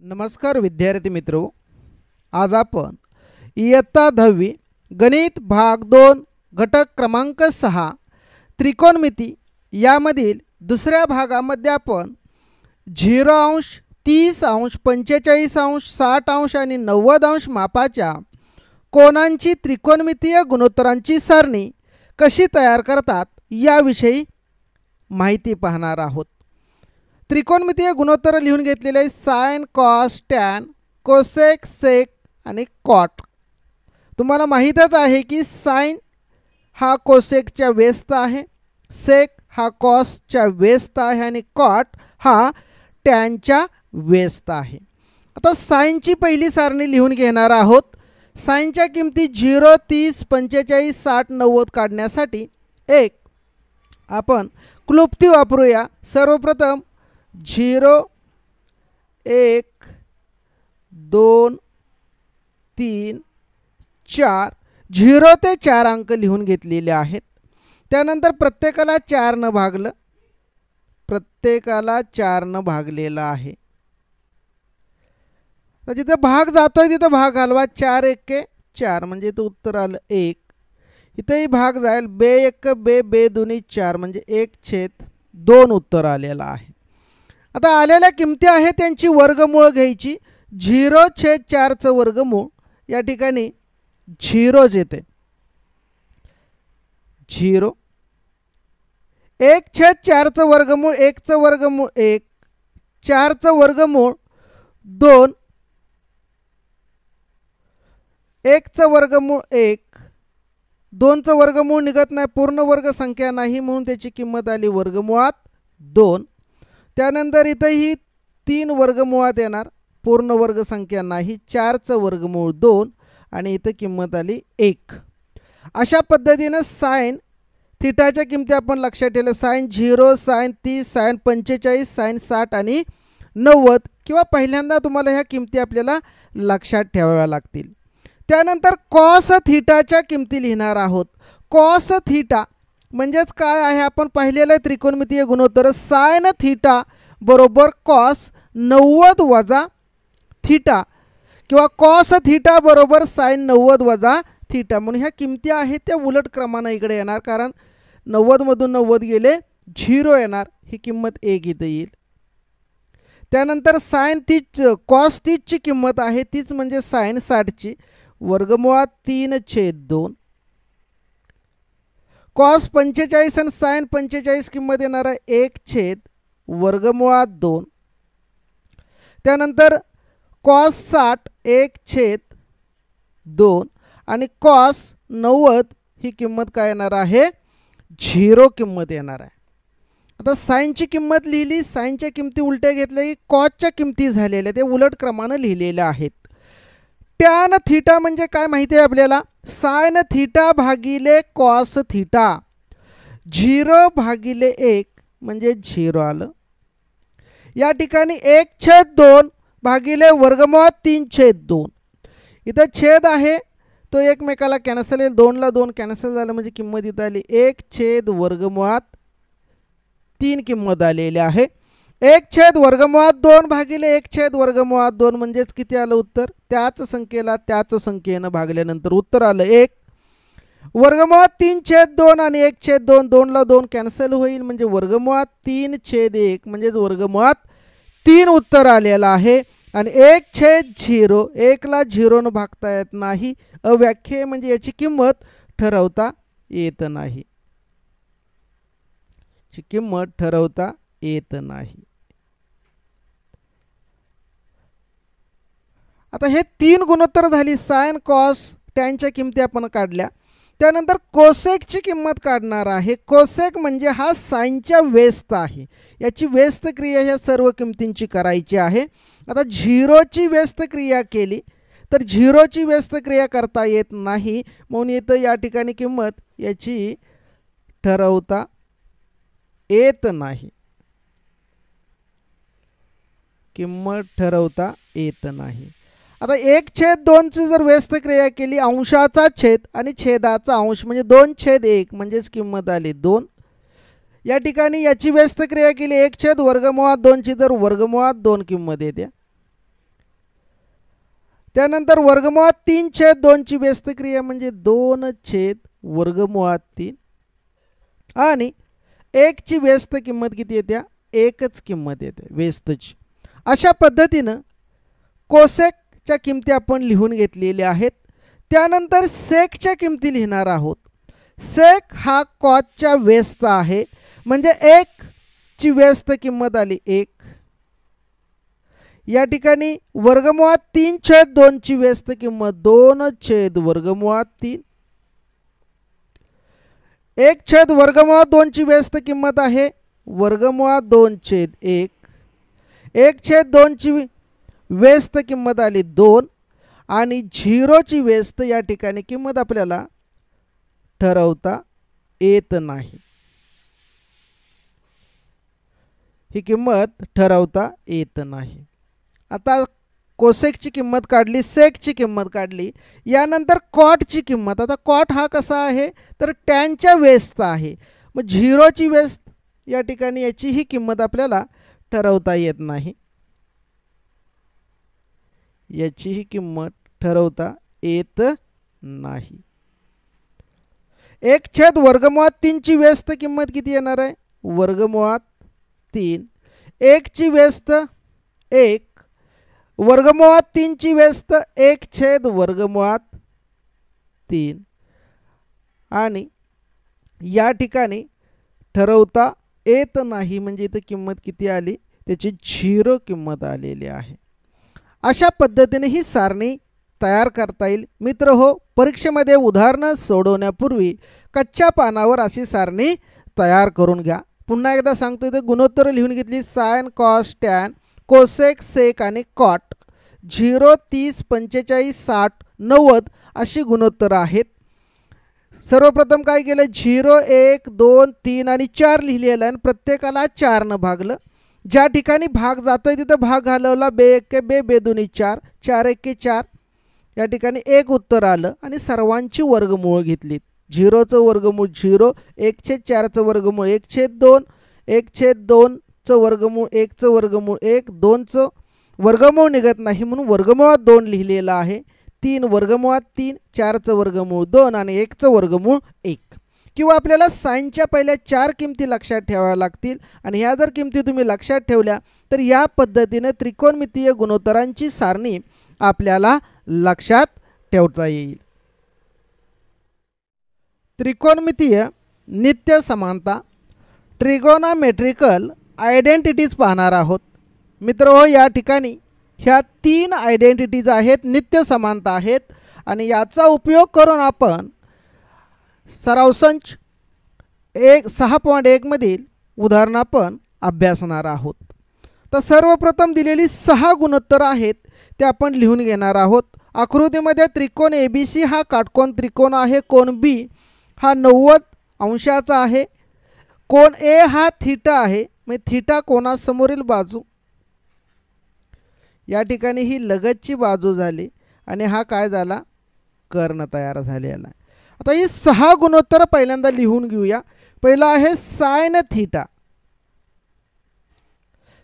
नमस्कार विद्यार्थी मित्रो, आज आपण इयत्ता 10वी गणित भाग 2 घटक क्रमांक 6 त्रिकोणमिती यामधील दुसऱ्या भागामध्ये आपण 0 अंश 30 अंश 45 अंश 60 अंश आणि 90 अंश मापाच्या कोनांची त्रिकोणमितीय गुणोत्तरांची सारणी कशी तयार करतात याविषयी माहिती पाहणार आहोत। त्रिकोणमितीय गुणोत्तर लिहून घेतलेले आहे sine cos tan cosec sec आणि कॉट। तुम्हाला माहीतच आहे की साइन हा कोसेकच्या व्यस्त आहे, सेक हा कॉसच्या व्यस्त आहे आणि कॉट हा टॅनच्या व्यस्त आहे। आता साइनची पहिली सारणी लिहून घेणार आहोत। साइनच्या किमती 0 30 45 60 90 काढण्यासाठी आपण क्लुप्ती वापरूया। सर्वप्रथम 0 1 2 3 4 0 ते 4 अंक लिहून घेतलेले आहेत। त्यानंतर प्रत्येकाला 4 न भागलं, प्रत्येकाला 4 न भागलेला आहे। तर जिथे भाग जातोय तिथे भाग हलवा, 4 1 4 म्हणजे इथं उत्तर आलं 1। इथेही भाग जाईल, बे 1 बे बे दोन्ही 4 म्हणजे 1/2 उत्तर आलेलं आहे। आता आलेल्या किमती आहेत त्यांची वर्गमूळ घ्यायची। 0/4 चं वर्गमूळ या ठिकाणी 0 येते, 0 1/4 चं वर्गमूळ 1 चं वर्गमूळ 1 4 चं वर्गमूळ 2 1 चं वर्गमूळ 1 2 चं वर्गमूळ निघत नाही, पूर्ण वर्ग संख्या नाही म्हणून त्याची किंमत आली वर्गमुळात 2। त्यानंतर इथेही 3 वर्गमुळात येणार, पूर्ण वर्ग संख्या नाही, 4 चं वर्गमूळ 2 आणि इथे किंमत आली 1। अशा पद्धतीने साइन थिटाच्या किमती आपण लक्षात ठेवल्या, साइन 0 साइन 30 साइन 45 साइन 60 आणि 90 किंवा पहिल्यांदा तुम्हाला ह्या किमती आपल्याला लक्षात ठेवाव्या लागतील। त्यानंतर कॉस थिटाच्या किमती लिहिणार आहोत। कॉस थिटा म्हणजेच काय आहे आपण पाहिलेलं त्रिकोणमितीय गुणोत्तर साइन थिटा बरोबर कॉस 90 वजा थिटा किंवा कॉस थिटा बरोबर साइन 90 वजा थिटा, म्हणून ह्या किमती आहेत त्या उलट क्रमाने इकडे येणार, कारण 90 मधून 90 गेले 0 येणार, ही किंमत 1 इथे येईल। त्यानंतर साइन 30 कॉस 30 ची किंमत आहे तीच म्हणजे साइन 60 ची, वर्गमुळात 3/2। कॉस 45 आणि साइन 45 किंमत येणार आहे 1/वर्गमुळात 2। त्यानंतर कॉस 60 1/2 आणि कॉस 90 ही किंमत काय येणार आहे 0 किंमत येणार आहे। आता साइनची किंमत लिहिली, साइनच्या किमती उलट्या घेतल्या की कॉसच्या किमती झालेल्या ते उलट क्रमाने लिहिलेल्या आहेत। टॅन थिटा म्हणजे काय माहिती आहे आपल्याला, साइन थिटा भागिले कॉस थिटा, 0/1 म्हणजे 0 आलं। या ठिकाणी 1/2 भागिले वर्गमुळात 3/2, इथं छेद आहे तो एकमेकाला कॅन्सल येईल, 2 ला 2 कॅन्सल झालं म्हणजे किंमत इथं आली 1/वर्गमुळात 3 किंमत आलेली आहे। 1/वर्गमुळात 2 भागिले 1/वर्गमुळात 2 म्हणजेच किती आलं उत्तर, त्याच संख्येला त्याच संख्येनं भागल्यानंतर उत्तर आलं 1। वर्गमुळात 3/2 आणि 1/2 2 ला 2 कॅन्सल होईल म्हणजे वर्गमुळात 3/1 म्हणजेच वर्गमुळात 3 उत्तर आलेलं आहे। आणि 1/0 1 ला 0 न भागता येत नाही, अव्याख्य म्हणजे याची किंमत ठरवता येत नाही, ची किंमत ठरवता येत नाही। आता हे 3 गुणोत्तर झाली, साइन कॉस टॅनच्या किमती आपण काढल्या। त्यानंतर कोसेकची किंमत काढणार आहे। कोसेक म्हणजे हा साइनच्या व्यस्त आहे, याची व्यस्त क्रिया ह्या सर्व किमतींची करायची आहे। आता 0 ची व्यस्त क्रिया केली तर 0 ची व्यस्त क्रिया करता येत नाही, म्हणून इथं या ठिकाणी किंमत याची ठरवता येत नाही, किंमत ठरवता येत नाही। आता 1/2 ची जर व्यस्त क्रिया केली, अंशाचा छेद आणि छेदाचा अंश म्हणजे 2/1 म्हणजेच किंमत आली 2। या ठिकाणी याची व्यस्त क्रिया केली 1/वर्गमुळात 2 ची तर वर्गमुळात 2 किंमत येते। त्यानंतर वर्गमुळात 3/2ची व्यस्त क्रिया म्हणजे 2/√3 आणि 1ची व्यस्त किंमत किती येते? 1च किंमत येते व्यस्तची. अशा पद्धतीनं कोसेकच्या किमती आपण लिहून घेतलेल्या आहेत. त्यानंतर सेकच्या किमती लिहिणार आहोत. सेक हा कॉसच्या व्यस्त आहे म्हणजे 1ची व्यस्त किंमत आली 1. या ठिकाणी वर्गमुळात 3/2ची व्यस्त किंमत 2/√3. 1/√2ची व्यस्त किंमत आहे वर्गमुळात 2/1. 1/2ची व्यस्त किंमत आली 2 आणि 0ची व्यस्त या ठिकाणी किंमत आपल्याला ठरवता येत नाही. ही किंमत ठरवता येत नाही. आता कोसेकची किंमत काढली, सेकची किंमत काढली, यानंतर कॉटची किंमत. आता कॉट हा कसा आहे तर टॅनच्या व्यस्त आहे. मग 0ची व्यस्त या ठिकाणी याची ही किंमत आपल्याला ठरवता येत नाही. याची ही किंमत ठरवता येत नाही. 1/√3ची व्यस्त किंमत किती येणार आहे? वर्गमुळात 3. 1ची व्यस्त 1. वर्गमुळात 3ची व्यस्त 1/√3 आणि या ठिकाणी ठरवता येत नाही म्हणजे इथं किंमत किती आली? त्याची 0 किंमत आलेली आहे. अशा पद्धतीने ही सारणी तयार करता येईल. मित्र हो, परीक्षेमध्ये उदाहरणं सोडवण्यापूर्वी कच्च्या पानावर अशी सारणी तयार करून घ्या. पुन्हा एकदा सांगतो, इथे गुणोत्तरं लिहून घेतली. Sign, cos, tan, cosec, sec आणि कॉट. 0, 30, 45, 60, 90 अशी गुणोत्तरं आहेत. सर्वप्रथम काय केलं? 0, 1, 2, 3 आणि 4 लिहिलेलं आणि प्रत्येकाला 4 भागलं. ज्या ठिकाणी भाग जातोय तिथं भाग घालवला. 2 1 2, 2 2 4, 4 1 4. या ठिकाणी 1 उत्तर आलं आणि सर्वांची वर्गमूळ घेतलीत. 0चं वर्गमूळ 0, 1/4चं वर्गमूळ 1/2, 1/2चं वर्गमूळ 1चं वर्गमूळ 1, 2चं वर्गमूळ निघत नाही म्हणून वर्गमुळात 2 लिहिलेलं आहे. 3 वर्गमुळात 3, 4चं वर्गमूळ 2 आणि 1चं वर्गमूळ 1. किंवा आपल्याला साइनच्या पहिल्या 4 किमती लक्षात ठेवाव्या लागतील आणि ह्या जर किमती तुम्ही लक्षात ठेवल्या तर या पद्धतीने त्रिकोणमितीय गुणोत्तरांची सारणी आपल्याला लक्षात ठेवता येईल. त्रिकोणमितीय नित्य समानता ट्रिगोनोमेट्रिकल आयडेंटिटीज पाहणार आहोत. मित्रहो, या ठिकाणी ह्या 3 आयडेंटिटीज आहेत, नित्य समानता आहेत आणि याचा उपयोग करून आपण सराव संच 6.1 मधील उदाहरण आपण अभ्यासणार आहोत. तर सर्वप्रथम दिलेली 6 गुणोत्तर आहेत ते आपण लिहून घेणार आहोत. आकृतीमध्ये त्रिकोण ABC हा काटकोन त्रिकोण आहे. कोन B हा 90 अंशाचा आहे. कोन A हा थीटा आहे. म्हणजे थीटा कोणासमोरील बाजू. या ठिकाणी ही लगतची बाजू झाली आणि हा काय झाला? कर्ण तयार झालेला आहे. आता ही 6 गुणोत्तर पहिल्यांदा लिहून घेऊया. पहिला आहे साइन थीटा.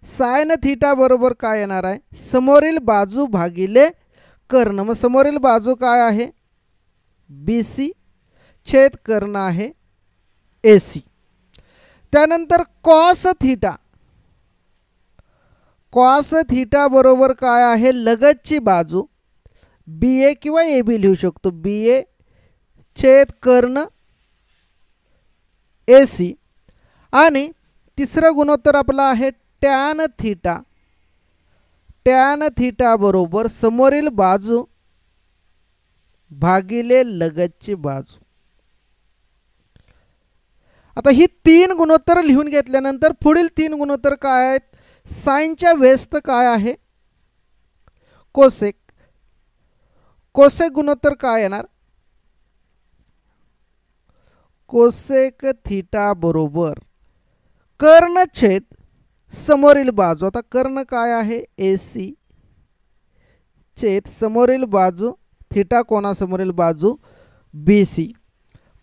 साइन थीटा बरोबर काय येणार आहे? समोरील बाजू भागिले कर्ण. मग समोरील बाजू काय आहे? BC छेद कर्ण आहे AC. त्यानंतर कॉस थीटा. कॉस थीटा बरोबर काय आहे? लगतची बाजू BA किंवा AB लिहू शकतो. BA छेद कर्ण AC. आणि तिसरं गुणोत्तर आपलं आहे टॅन थीटा. टॅन थीटा बरोबर समोरील बाजू भागिले लगतची बाजू. आता ही 3 गुणोत्तर लिहून घेतल्यानंतर पुढील 3 गुणोत्तर काय आहेत? साइनच्या व्यस्त काय आहे? कोसेक. कोसेक गुणोत्तर काय येणार? कोसेक थीटा बरोबर कर्ण छेद समोरील बाजू. आता कर्ण काय आहे? AC छेद समोरील बाजू थीटा कोणासमोरील बाजू BC.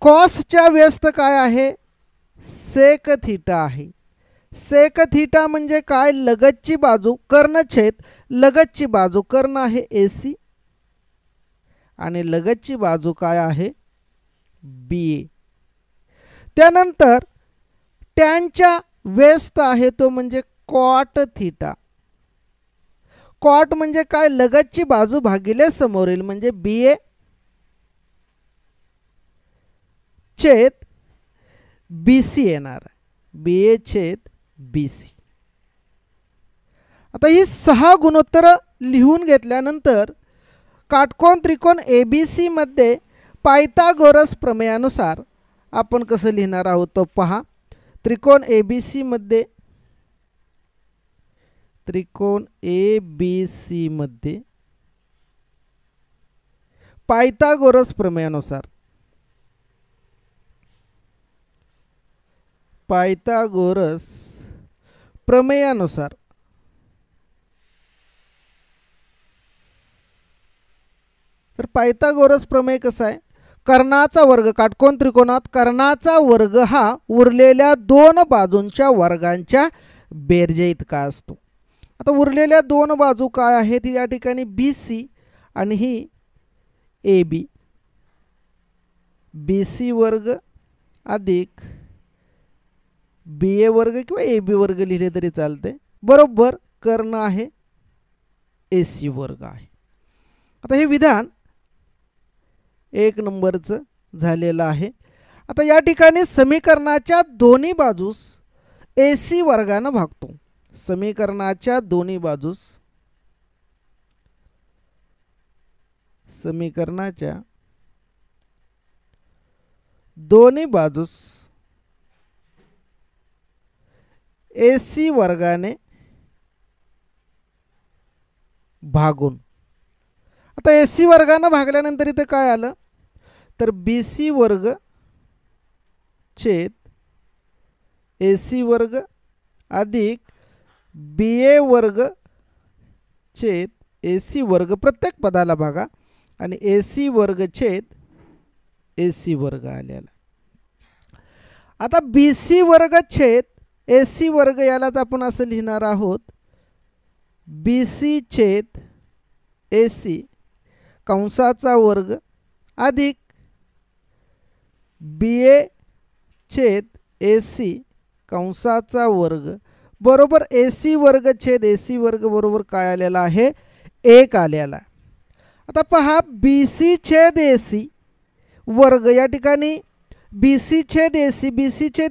कॉसच्या व्यस्त काय आहे? सेक थीटा आहे. सेक थीटा म्हणजे काय? लगतची बाजू. कर्ण छेद लगतची बाजू. कर्ण आहे AC आणि लगतची बाजू काय आहे BA. त्यानंतर टॅनच्या व्यस्त आहे तो म्हणजे कॉट थीटा. कॉट म्हणजे काय लगतची बाजू भागिले समोरील म्हणजे BA छेद BC येणार आहे. BA छेद BC. आता ही 6 गुणोत्तर लिहून घेतल्यानंतर काटकोन त्रिकोण ABC मध्ये पायथागोरस प्रमेयानुसार आपण कसं लिहिणार आहोत तो पहा. त्रिकोण ABC मध्ये पायथागोरस प्रमेयानुसार तर पायथागोरस प्रमेय कसा आहे कर्णाचा वर्ग काटकोन त्रिकोणात कर्णाचा वर्ग हा उरलेल्या दोन बाजूंच्या वर्गांच्या बेरजे इतका असतो. आता उरलेल्या दोन बाजू काय आहेत या ठिकाणी BC आणि ही AB. BC वर्ग अधिक BA वर्ग किंवा AB वर्ग लिहिले तरी चालते बरोबर कर्ण आहे AC वर्ग आहे. आता हे विधान 1 नंबरचं झालेलं आहे. आता या ठिकाणी समीकरणाच्या दोन्ही बाजूस AC वर्गाने भागतो. समीकरणाच्या दोन्ही बाजूस AC वर्गाने भागून. आता AC वर्गाने भागल्यानंतर इथे काय आलं तर BC वर्ग छेद AC वर्ग अधिक BA वर्ग छेद AC वर्ग प्रत्येक पदाला भागा आणि AC वर्ग छेद AC वर्ग आलेला. आता BC वर्ग छेद AC वर्ग यालाच आपण असं लिहिणार आहोत BC छेद AC कंसाचा वर्ग अधिक BA छेद AC कंसाचा वर्ग बरोबर AC वर्ग छेद AC वर्ग बरोबर काय आलेला आहे 1 आलेला. आता पहा BC छेद AC वर्ग या ठिकाणी BC छेद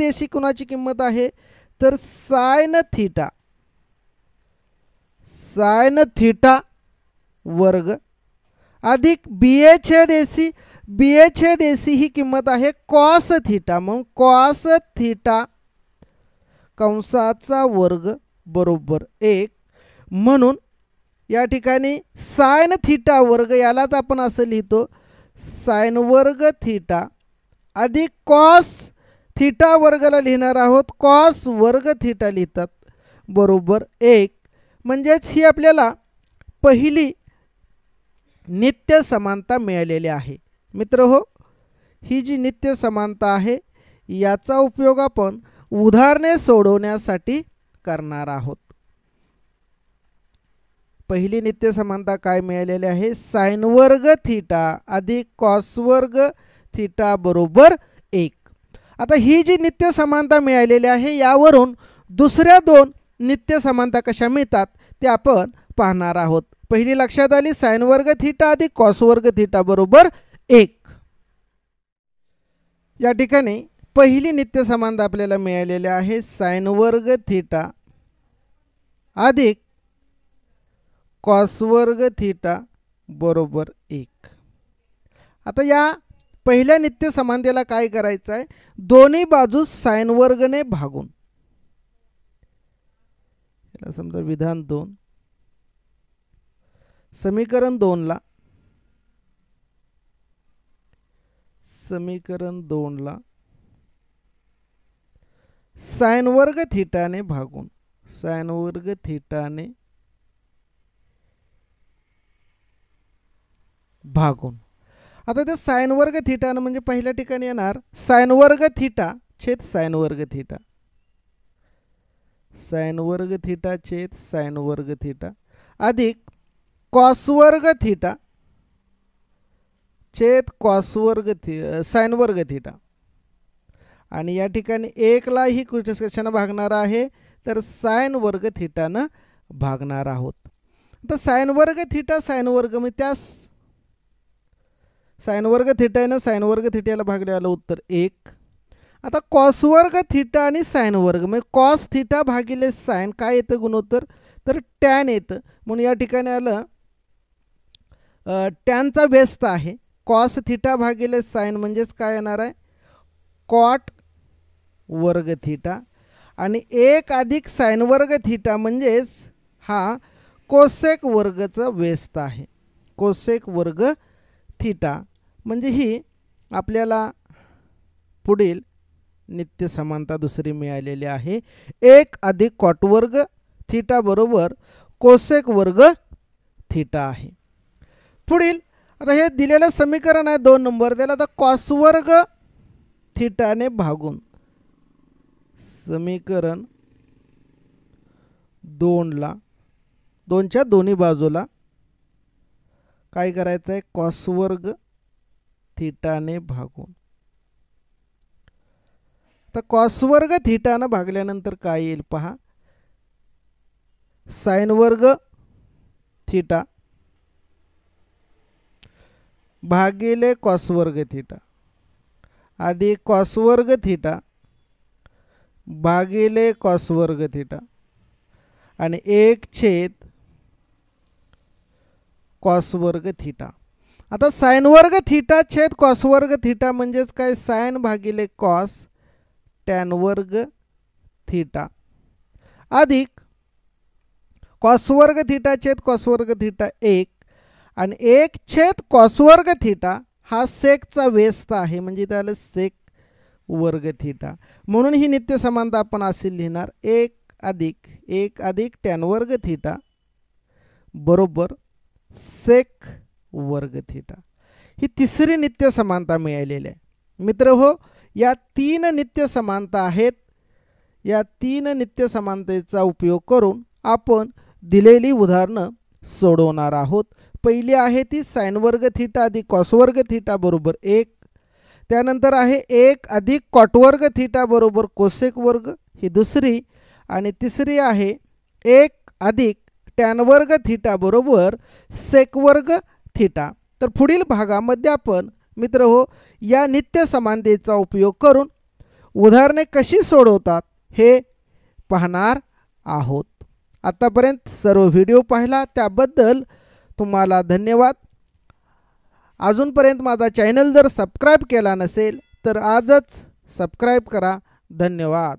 AC कोणाची किंमत आहे तर साइन थीटा वर्ग अधिक BA छेद AC ही किंमत आहे कॉस थीटा म्हणून कॉस थीटा कंसाचा वर्ग बरोबर 1 म्हणून या ठिकाणी साइन थीटा वर्ग यालाच आपण असं लिहितो साइन वर्ग थीटा अधिक कॉस थीटा वर्गाला लिहिणार आहोत कॉस वर्ग थीटा लिहितात बरोबर 1. म्हणजेच ही आपल्याला पहिली नित्य समानता मिळालेली आहे. मित्रहो ही जी नित्य समानता आहे याचा उपयोग आपण उदाहरणे सोडवण्यासाठी करणार आहोत. पहिली नित्य समानता काय मिळालेली आहे साइन वर्ग थीटा अधिक कॉस वर्ग थीटा बरोबर 1. आता ही जी नित्य समानता मिळालेली आहे यावरून दुसऱ्या दोन नित्य समानता कशा मिळतात ते आपण पाहणार आहोत. पहिली लक्षात आली साइन वर्ग थीटा अधिक कॉस वर्ग थीटा बरोबर 1. या ठिकाणी पहिली नित्य समानता आपल्याला मिळालेली आहे साइन वर्ग थीटा अधिक कॉस वर्ग थीटा बरोबर 1. आता या पहिल्या नित्य समानतेला काय करायचं आहे दोन्ही बाजूस साइन वर्गने भागून याला समजा विधान 2 समीकरण 2 ला साइन वर्ग थीटाने भागून आता ते साइन वर्ग थीटाने म्हणजे पहिल्या ठिकाणी येणार साइन वर्ग थीटा छेद साइन वर्ग थीटा छेद साइन वर्ग थीटा अधिक कॉस वर्ग थीटा छेद कॉस वर्ग साइन वर्ग थिटा आणि या ठिकाणी 1ला ही कशाने भागणार आहे तर साइन वर्ग थिटानं भागणार आहोत. तर साइन वर्ग थिटा साइन वर्ग मी त्यास साइन वर्ग थिटानं साइन वर्ग थिटाला भागले आलं उत्तर 1. आता कॉस वर्ग थिटा आणि साइन वर्ग म्हणजे कॉस थिटा भागिले साइन काय येतं गुणोत्तर तर टॅन येतं. म्हणून या ठिकाणी आलं टॅनचा व्यस्त आहे. कॉस थिटा भागिले साइन म्हणजेच काय येणार आहे कॉट वर्ग थिटा आणि 1 अधिक साइन वर्ग थिटा म्हणजेच हा कोसेक वर्गचा व्यस्त आहे. कोसेक वर्ग थिटा म्हणजे ही आपल्याला पुढील नित्य समानता दुसरी मिळालेली आहे. 1 अधिक कॉट वर्ग थिटा बरोबर कोसेक वर्ग थिटा आहे. पुढील आता हे दिलेलं समीकरण आहे 2 नंबर त्याला आता कॉस वर्ग थिटाने भागून समीकरण 2ला 2च्या दोन्ही बाजूला काय करायचं आहे कॉस वर्ग थिटाने भागून. तर कॉस वर्ग थिटाने भागल्यानंतर काय येईल पहा साइन वर्ग थिटा भागिले कॉस वर्ग थिटा अधिक कॉस वर्ग थिटा भागिले कॉस वर्ग थिटा आणि 1 छेद कॉस वर्ग थिटा. आता साइन वर्ग थिटा छेद कॉस वर्ग थिटा म्हणजेच काय साइन भागिले कॉस टॅन वर्ग थिटा अधिक कॉस वर्ग थिटा छेद कॉस वर्ग थिटा 1 आणि 1 छेद कॉस वर्ग थिटा हा सेकचा व्यस्त आहे म्हणजे त्याला सेक वर्ग थिटा. म्हणून ही नित्य समानता आपण असे लिहिणार 1 अधिक टॅन वर्ग थिटा बरोबर सेक वर्ग थिटा. ही तिसरी नित्य समानता मिळालेली आहे. मित्र हो या 3 नित्य समानता आहेत. या 3 नित्य समानतेचा उपयोग करून आपण दिलेली उदाहरणं सोडवणार आहोत. पहिली आहे ती साइन वर्ग थिटा अधिक कॉस वर्ग थिटा बरोबर 1. त्यानंतर आहे 1 अधिक कॉट वर्ग थिटा बरोबर कोसेक वर्ग ही दुसरी आणि तिसरी आहे 1 अधिक टॅन वर्ग थिटा बरोबर सेक वर्ग थिटा. तर पुढील भागामध्ये आपण मित्र हो या नित्य समानतेचा उपयोग करून उदाहरणे कशी सोडवतात हे पाहणार आहोत. आतापर्यंत सर्व व्हिडिओ पाहिला त्याबद्दल तुम्हाला धन्यवाद. अजूनपर्यंत माझा चॅनल जर सबस्क्राईब केला नसेल तर आजच सबस्क्राईब करा. धन्यवाद.